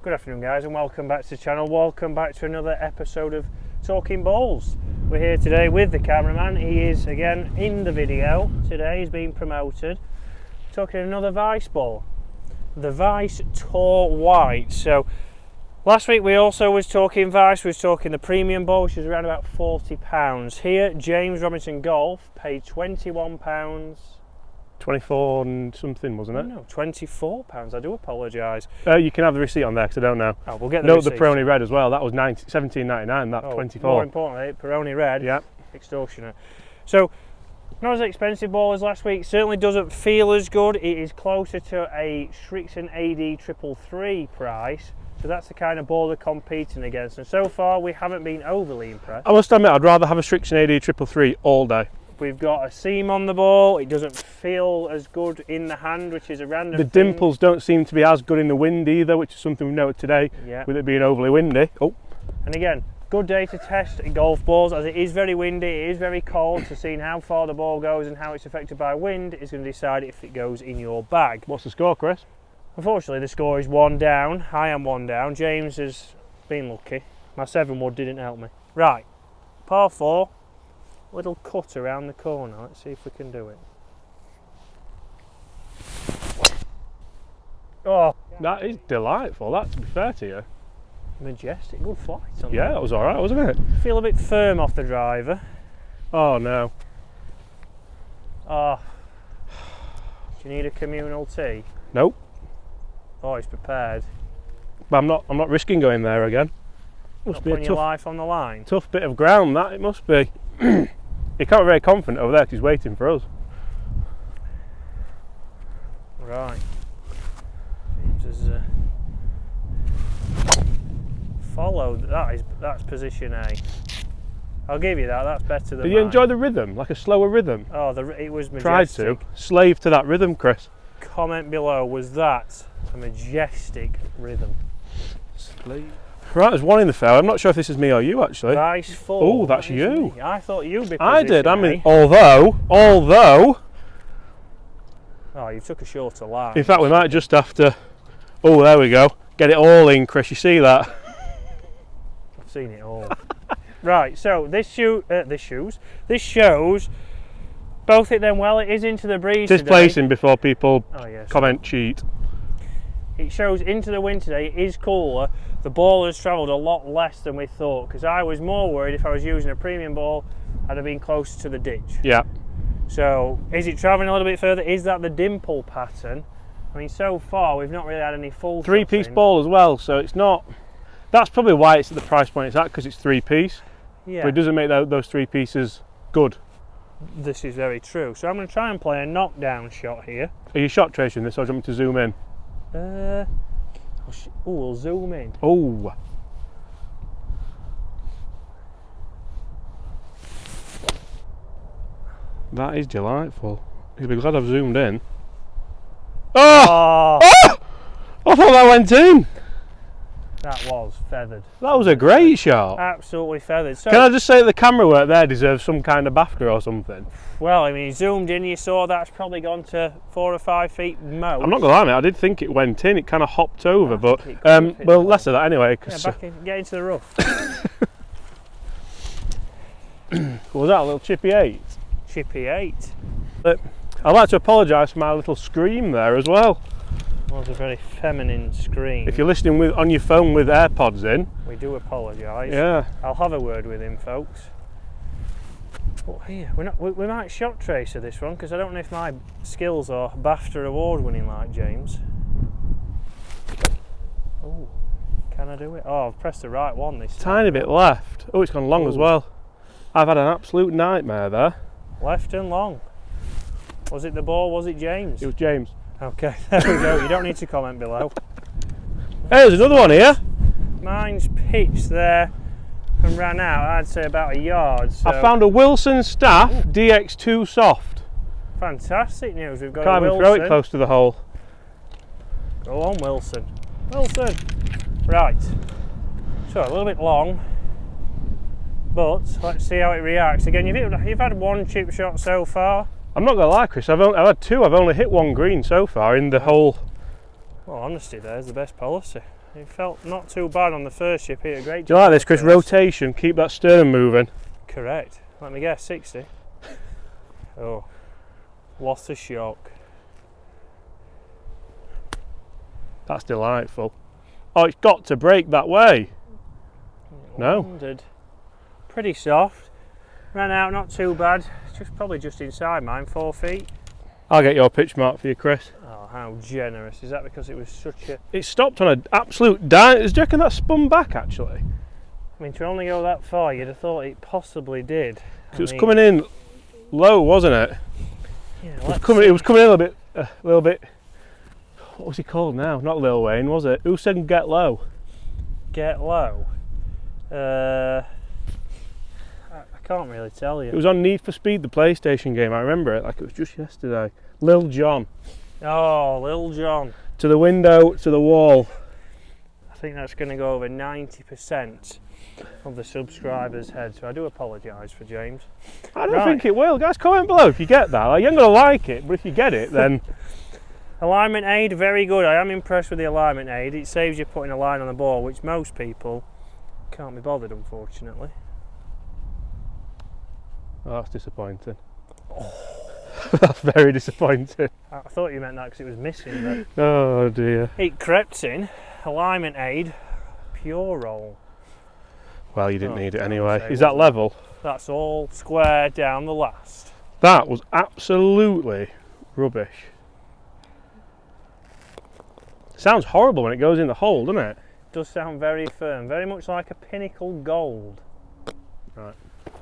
Good afternoon guys and welcome back to the channel. Welcome back to another episode of Talking Balls. We're here today with the cameraman. He is again in the video. Today he's been promoted. Talking another Vice ball. The Vice Tour White. So last week we also was talking Vice, we was talking the premium ball, which is around about £40. Here James Robinson Golf paid £21. 24 and something, wasn't it? No, £24. I do apologise. You can have the receipt on there because I don't know. Oh, we'll get the Note receipt. the Peroni Red as well. That was $17.99. That 24. More importantly, Peroni Red. Yeah. Extortionate. So, not as expensive ball as last week. Certainly doesn't feel as good. It is closer to a Srixon AD333 price. So that's the kind of ball they're competing against. And so far, we haven't been overly impressed. I must admit, I'd rather have a Srixon AD333 all day. We've got a seam on the ball. It doesn't feel as good in the hand, which is a random The thing. dimples don't seem to be as good in the wind either, which is something we've noted today, with it being overly windy. Oh. And again, good day to test golf balls, as it is very windy, it is very cold, so seeing how far the ball goes and how it's affected by wind is going to decide if it goes in your bag. What's the score, Chris? Unfortunately, the score is 1 down. I am 1 down. James has been lucky. My 7 wood didn't help me. Right, par 4. Little cut around the corner. Let's see if we can do it. Oh, that is delightful, that, to be fair to you. Majestic, good flight on Yeah, that. that was alright, wasn't it? Feel a bit firm off the driver. Oh no. Oh, do you need a communal tea? Nope. Oh, he's prepared. But I'm not risking going there again. Must Not be a putting your tough, life on the line. tough bit of ground, that it must be. He can't be very confident over there because he's waiting for us. Right. James has followed. That's position A. I'll give you that. That's better than Did you mine. enjoy the rhythm, like a slower rhythm? Oh, it was majestic. Tried to. Slave to that rhythm, Chris. Comment below, was that a majestic rhythm? Slave. Right, there's one in the fair. I'm not sure if this is me or you actually. Vice 4. Oh, that's That is you. me. I thought you'd be I did. I position mean, A. although. Oh, you took a shorter line. In fact, we might just have to. Oh, there we go. Get it all in, Chris. You see that? I've seen it all. Right, so this shows both hit them well. It is into the breeze It is today. placing before people yes. comment cheat. It shows into the wind today. It is cooler. The ball has travelled a lot less than we thought, because I was more worried if I was using a premium ball, I'd have been closer to the ditch. Yeah. So, is it travelling a little bit further? Is that the dimple pattern? I mean, so far we've not really had any full 3-piece ball as well, so it's not. That's probably why it's at the price point it's at, because it's 3-piece. Yeah. But it doesn't make those 3 pieces good. This is very true. So I'm going to try and play a knockdown shot here. Are you shot tracing this, or do you want me to zoom in? We'll zoom in. Oh. That is delightful. You'll be glad I've zoomed in. Oh! Oh! I thought that went in. That was feathered. That was a great shot. Absolutely feathered. So, Can I just say the camera work there deserves some kind of BAFTA or something? well, I mean, you zoomed in, you saw that's probably gone to 4 or 5 feet most. I'm not gonna lie, mate, I did think it went in. It kind of hopped over, but well, less of that anyway. Yeah, Cause, get into the rough. was that a little chippy 8? Chippy 8. I'd like to apologise for my little scream there as well. Was a very feminine scream. If you're listening on your phone with AirPods in, we do apologise. Yeah. I'll have a word with him, folks. But here, we might shot tracer this one, because I don't know if my skills are BAFTA award winning like James. Oh, can I do it? Oh, I've pressed the right one this time. Tiny bit left. Oh, it's gone long as well. I've had an absolute nightmare there. Left and long. Was it the ball? Was it James? It was James. Okay, there we go. You don't need to comment below. Hey, there's another one here. Mine's pitched there and ran out, I'd say about a yard. So. I found a Wilson Staff DX TourSoft. Fantastic news. We've got Can't a even Wilson. throw it close to the hole. Go on, Wilson. Wilson. Right. So a little bit long, but let's see how it reacts. Again, you've had 1 chip shot so far. I'm not gonna lie, Chris. I've had 2. I've only hit 1 green so far in the whole Well, honesty there's the best policy. It felt not too bad on the first ship, it a great job. Do you like this, Chris? Rotation, keep that stern moving. Correct. Let me guess, 60. Oh, what a shock. That's delightful. Oh, it's got to break that way. No. Landed. Pretty soft. Ran out, not too bad. It's probably just inside mine, 4 feet. I'll get your pitch mark for you, Chris. Oh, how generous. Is that because it was such a... It stopped on an absolute dime. Do you reckon that spun back, actually? I mean, to only go that far, you'd have thought it possibly did. It was coming in low, wasn't it? Yeah, it was coming in a little bit. What was he called now? Not Lil Wayne, was it? Who said get low? Get low? I can't really tell you. It was on Need for Speed, the PlayStation game. I remember it like it was just yesterday. Lil Jon. Oh, Lil Jon. To the window, to the wall. I think that's going to go over 90% of the subscribers' heads, so I do apologise for James. I don't think it will. Guys, comment below if you get that. Like, you ain't going to like it, but if you get it, then... Alignment aid, very good. I am impressed with the alignment aid. It saves you putting a line on the ball, which most people can't be bothered, unfortunately. Oh, that's disappointing. Oh. That's very disappointing. I thought you meant that because it was missing. But oh dear. it crept in. Alignment aid, pure roll. Well, you didn't need it anyway. Is that level? That's all square down the last. That was absolutely rubbish. Sounds horrible when it goes in the hole, doesn't it? Does sound very firm, very much like a Pinnacle Gold. Right.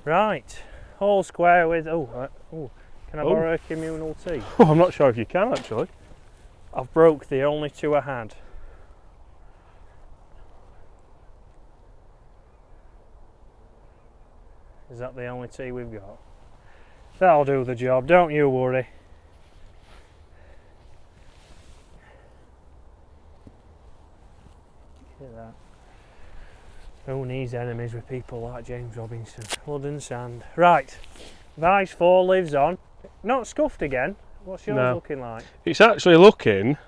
Right. All square with... Can I borrow a communal tea? Oh, I'm not sure if you can, actually. I've broke the only two I had. Is that the only tea we've got? That'll do the job, don't you worry. Look at that. Who needs enemies with people like James Robinson? Blood and sand. Right. Vice 4 lives on. Not scuffed again. What's yours looking like? It's actually looking...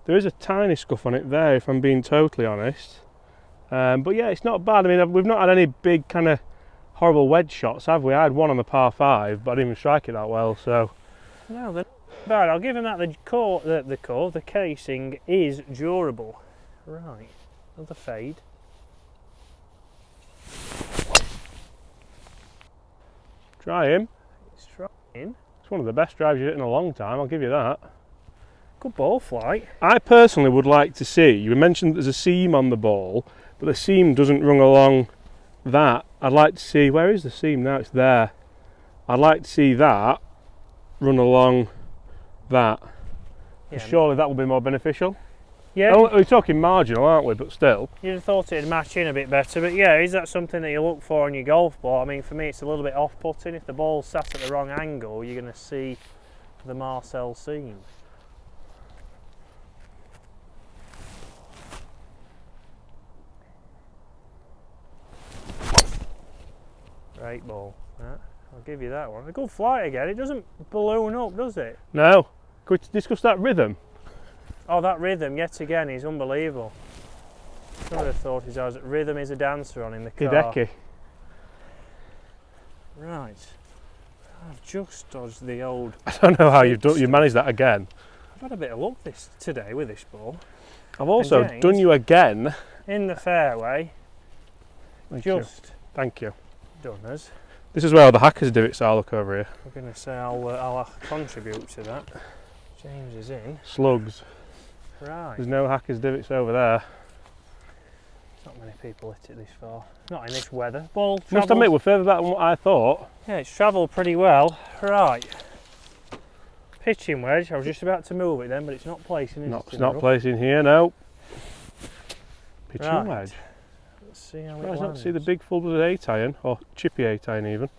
There is a tiny scuff on it there, if I'm being totally honest. But yeah, it's not bad. I mean, we've not had any big kind of horrible wedge shots, have we? I had one on the par 5, but I didn't even strike it that well, so... No, they're not bad. I'll give him that. The casing is durable. Right. Another fade. Try him. It's trying. It's one of the best drives you've hit in a long time, I'll give you that. Good ball flight. I personally would like to see, you mentioned there's a seam on the ball, but the seam doesn't run along that. I'd like to see, where is the seam now? It's there. I'd like to see that run along that. Yeah, surely that will be more beneficial. Yeah. We're talking marginal, aren't we? But still. You'd have thought it'd match in a bit better, but yeah, is that something that you look for on your golf ball? I mean, for me, it's a little bit off-putting. If the ball's sat at the wrong angle, you're going to see the Marcel seam. Great ball. Yeah, I'll give you that one. A good flight again. It doesn't balloon up, does it? No. Could we discuss that rhythm? Oh, that rhythm, yet again, is unbelievable. I would have thought rhythm is a dancer on in the car. Hideki. Right. I've just dodged the old... I don't know how you managed that again. I've had a bit of luck today with this ball. I've also done you again. In the fairway. Thank you. Done us. This is where all the hackers divots are, look over here. I'm going to say I'll contribute to that. James is in. Slugs. Right. There's no hackers divots over there. Not many people hit it this far. Not in this weather. Ball travels. Must admit, we're further back than what I thought. Yeah, it's travelled pretty well. Right. Pitching wedge. I was just about to move it then, but it's not placing. It's not placing here, no. Pitching wedge. Let's see how it lands. lands. Not see the big full-blooded 8-iron, or chippy 8-iron even.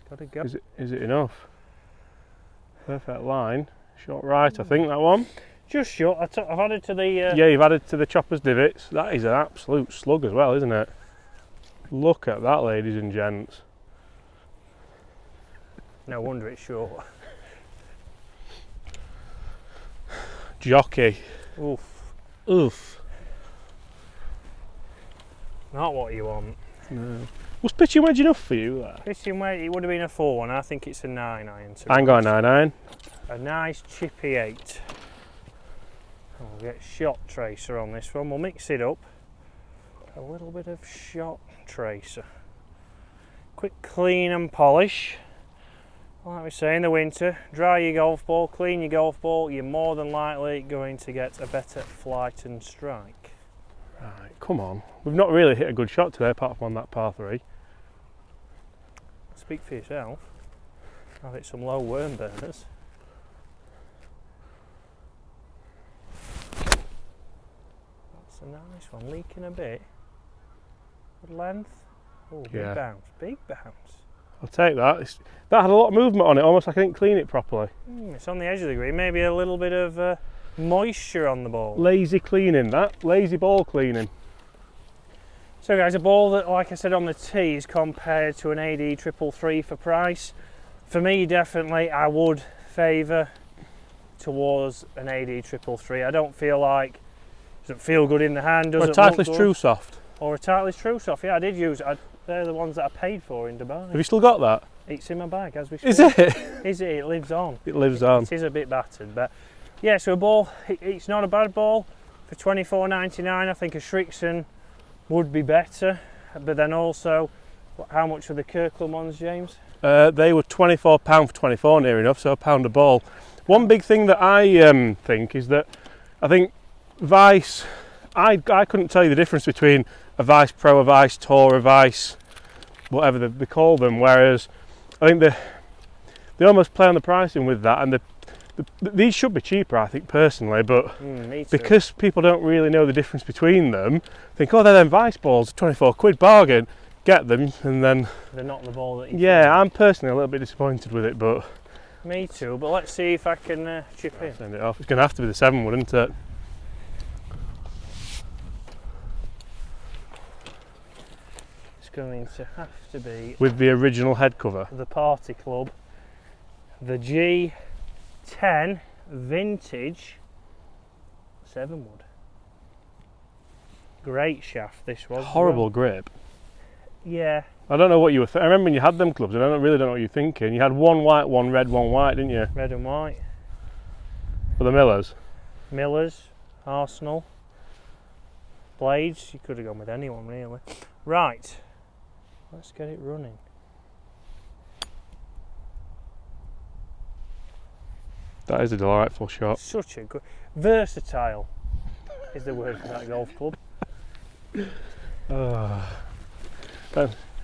Gotta go. Is it enough? Perfect line. Shot right, I think, that one. Just short. I've added to the... Yeah, you've added to the chopper's divots. That is an absolute slug as well, isn't it? Look at that, ladies and gents. No wonder it's short. Jockey. Oof. Oof. Not what you want. No. Was pitching wedge enough for you there? Pitching weight, it would have been a 4 1. I think it's a 9 iron. I'm going 9-9. A nice chippy 8. We'll get shot tracer on this one. We'll mix it up. A little bit of shot tracer. Quick clean and polish. Like we say in the winter, dry your golf ball, clean your golf ball, you're more than likely going to get a better flight and strike. Right, come on. We've not really hit a good shot today apart from on that par 3. Speak for yourself. I've hit some low worm burners. That's a nice one, leaking a bit. Good length. Oh, Yeah. big bounce, big bounce. I'll take that. That had a lot of movement on it, almost like I didn't clean it properly. It's on the edge of the green, maybe a little bit of moisture on the ball. Lazy cleaning, that. Lazy ball cleaning. So guys, a ball that, like I said on the tee, is compared to an AD333 for price. For me, definitely, I would favour towards an AD333. I don't feel like, doesn't feel good in the hand, Or a doesn't look Titleist good. TourSoft. Or a Titleist TourSoft, yeah, I did use it. They're the ones that I paid for in Dubai. Have you still got that? It's in my bag as we speak. Is it? Is it? It lives on. It lives on. It is a bit battered, but yeah, so a ball, it's not a bad ball. For $24.99, I think a Srixon would be better. But then also, how much were the Kirkland ones, James? They were £24 for 24 near enough, so £1 a ball. One big thing that I think is that I think Vice, I couldn't tell you the difference between a Vice Pro, a Vice Tour, a Vice, whatever they call them, whereas I think they almost play on the pricing with that, and these should be cheaper, I think, personally, but because people don't really know the difference between them, think, oh, they're them Vice balls, 24 quid bargain, get them, and then they're not the ball that you yeah, I'm personally a little bit disappointed with it, but me too, but let's see if I can chip in. send it off. It's going to have to be the 7 wood, isn't it? It's going to have to be With the original head cover. the Party Club, the G10 Vintage 7 wood. Great shaft this was. Horrible grip. Yeah. I don't know what you were I remember when you had them clubs, and I really don't know what you're thinking. You had one white, one red, one white, didn't you? Red and white. For the Millers. Millers, Arsenal, Blades. You could have gone with anyone really. Right. Let's get it running. That is a delightful shot. Such a good, versatile is the word for that golf club.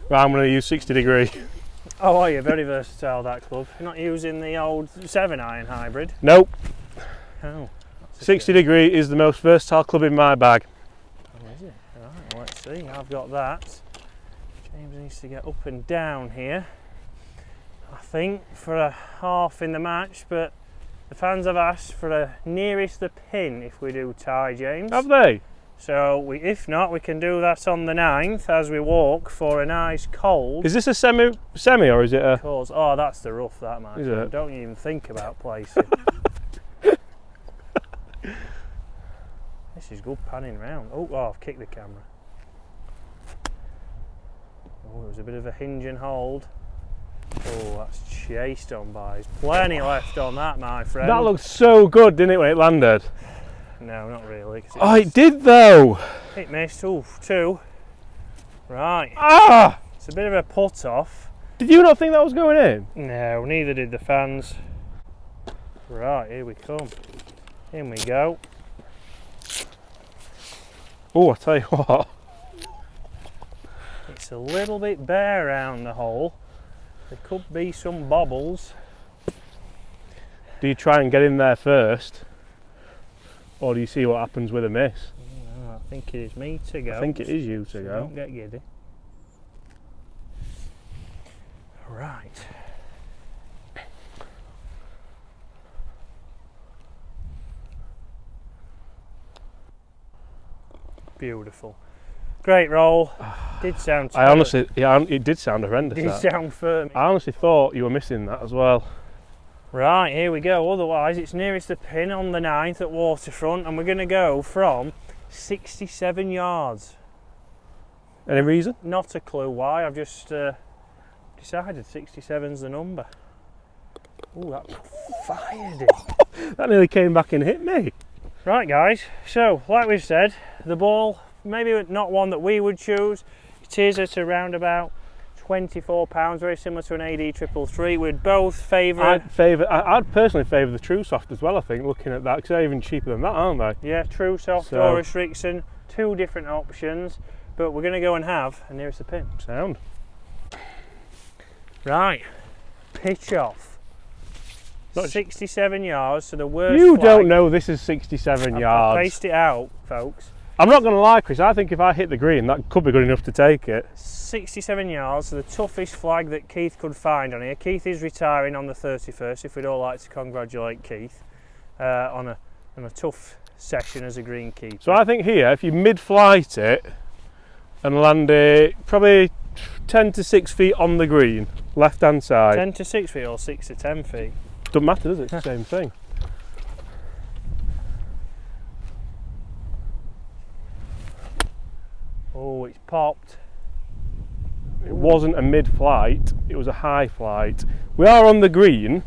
Right, I'm going to use 60 degree. Oh, are you? Very versatile, that club. You're not using the old 7 iron hybrid? Nope. Oh. 60 degree is the most versatile club in my bag. Oh, is it? Right, let's see. I've got that. James needs to get up and down here, I think, for a half in the match, but the fans have asked for a nearest the pin if we do tie, James. Have they? So if not, we can do that on the 9th as we walk for a nice cold. Is this a semi or is it a... Course. Oh, that's the rough, that, man. Is it? Don't even think about placing. This is good panning round. Oh, I've kicked the camera. Oh, there's a bit of a hinge and hold. Oh, that's chased on by. There's plenty left on that, my friend. That looked so good, didn't it, when it landed? No, not really. Oh, it did though! It missed. Ooh, 2. Right. Ah! It's a bit of a put off. Did you not think that was going in? No, neither did the fans. Right, here we come. In we go. Oh, I tell you what. It's a little bit bare around the hole. There could be some bobbles. Do you try and get in there first? Or do you see what happens with a miss? No, I think it is me to go. I think it is you to So go. don't get giddy. Right. Beautiful. Great roll. Did sound I honestly, yeah, it did sound horrendous. Did sound firm. I honestly thought you were missing that as well. Right, here we go. Otherwise, it's nearest the pin on the 9th at Waterfront, and we're going to go from 67 yards. Any reason? Not a clue why. I've just decided 67's the number. Oh, that fired it. That nearly came back and hit me. Right, guys. So, like we've said, the ball, maybe not one that we would choose. It is at around about £24, very similar to an AD333. We'd both favour. I'd personally favour the TourSoft as well. I think looking at that, because they're even cheaper than that, aren't they? Yeah, TourSoft or a Srixon, two different options. But we're going to go and have a nearest the pin. Sound. Right, pitch off. 67 yards to the worst. You flag. don't know this is 67 yards. I've paced it out, folks. I'm not going to lie, Chris. I think if I hit the green, that could be good enough to take it. 67 yards to the toughest flag that Keith could find on here. Keith is retiring on the 31st. If we'd all like to congratulate Keith on a tough session as a greenkeeper. So I think here, if you mid-flight it and land it probably 10 to 6 feet on the green, left-hand side. 10 to 6 feet or 6 to 10 feet? Doesn't matter, does it? It's the same thing. Oh, it's popped. It wasn't a mid-flight, it was a high flight. We are on the green.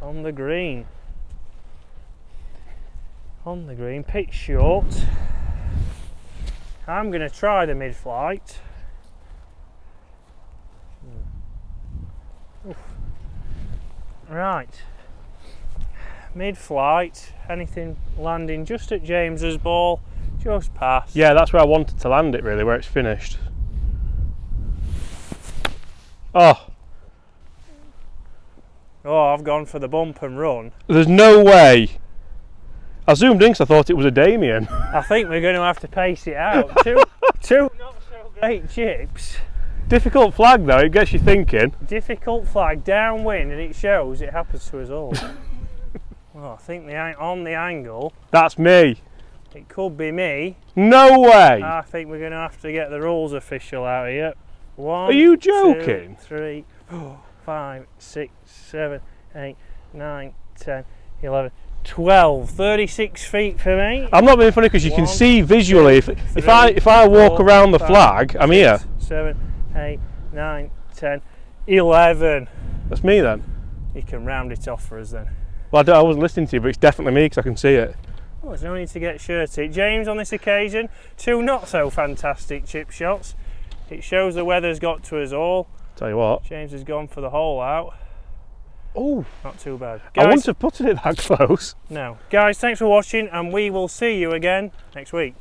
On the green. On the green, pitch short. I'm going to try the mid-flight. Right, mid-flight, anything landing just at James's ball, just past. Yeah, that's where I wanted to land it really, where it's finished. Oh, I've gone for the bump and run. there's no way. I zoomed in because I thought it was a Damien. I think we're going to have to pace it out. Two not so great chips. Difficult flag though, it gets you thinking. Difficult flag, downwind, and it shows it happens to us all. Well, I think on the angle, That's me. it could be me. No way. I think we're going to have to get the rules official out here. 1, Are you joking? 2, 3, 4, 5, 6, 7, 8, 9, 10, 11, 12. 36 feet for me. I'm not being funny because you can 1, see visually. 2, If I walk 4, around the 5, flag, I'm 6, here. 7, 8, 9, 10, 11. That's me then. You can round it off for us then. Well, I wasn't listening to you, but it's definitely me because I can see it. Oh, there's no need to get shirty. James on this occasion, two not so fantastic chip shots. It shows the weather's got to us all. Tell you what. James has gone for the hole out. Oh, Not too bad. I Guys, wouldn't have putted it that close. no. Guys, thanks for watching, and we will see you again next week.